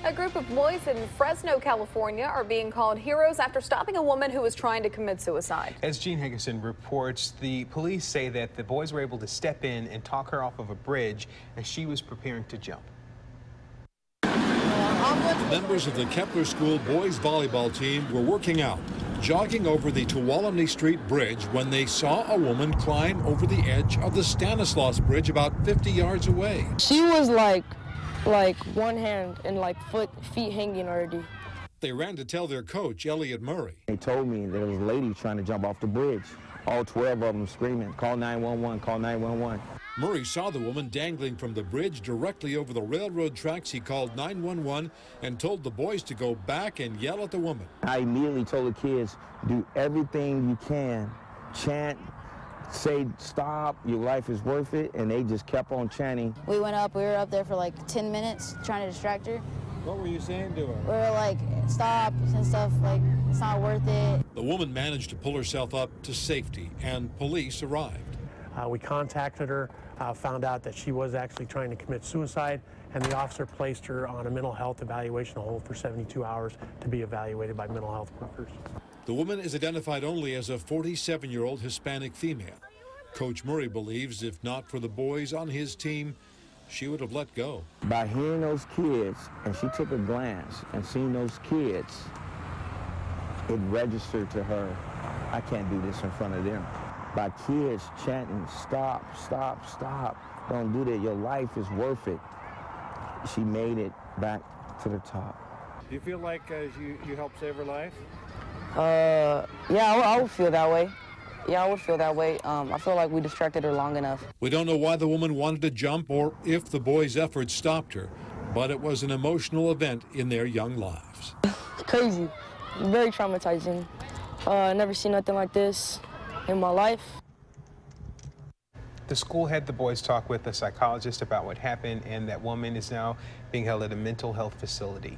A group of boys in Fresno, California are being called heroes after stopping a woman who was trying to commit suicide. As Gene Higginson reports, the police say that the boys were able to step in and talk her off of a bridge as she was preparing to jump. Members of the Kepler School boys volleyball team were working out, jogging over the Tuolumne Street Bridge when they saw a woman climb over the edge of the Stanislaus Bridge about 50 yards away. She was like one hand and feet hanging already. They ran to tell their coach, ELLIOT Murray. They told me there was a lady trying to jump off the bridge. All 12 of them screaming, call 911, call 911. Murray saw the woman dangling from the bridge directly over the railroad tracks. He called 911 and told the boys to go back and yell at the woman. I immediately told the kids, do everything you can, chant, say stop, your life is worth it, and they just kept on chanting. We were up there for like 10 minutes trying to distract her. What were you saying to her? We were like, stop and stuff, like it's not worth it. The woman managed to pull herself up to safety and police arrived. We contacted her, found out that she was actually trying to commit suicide, and the officer placed her on a mental health evaluation hold for 72 hours to be evaluated by mental health workers. The woman is identified only as a 47-year-old Hispanic female. Coach Murray believes if not for the boys on his team, she would have let go. By hearing those kids, and she took a glance and seen those kids, it registered to her, I can't do this in front of them. By kids chanting, stop, stop, stop, don't do that, your life is worth it. She made it back to the top. Do you feel like you helped save her life? Yeah, I would feel that way. Yeah, I would feel that way. I feel like we distracted her long enough. We don't know why the woman wanted to jump or if the boys' efforts stopped her, but it was an emotional event in their young lives. Crazy, very traumatizing. Never seen nothing like this in my life. The school had the boys talk with a psychologist about what happened, and that woman is now being held at a mental health facility.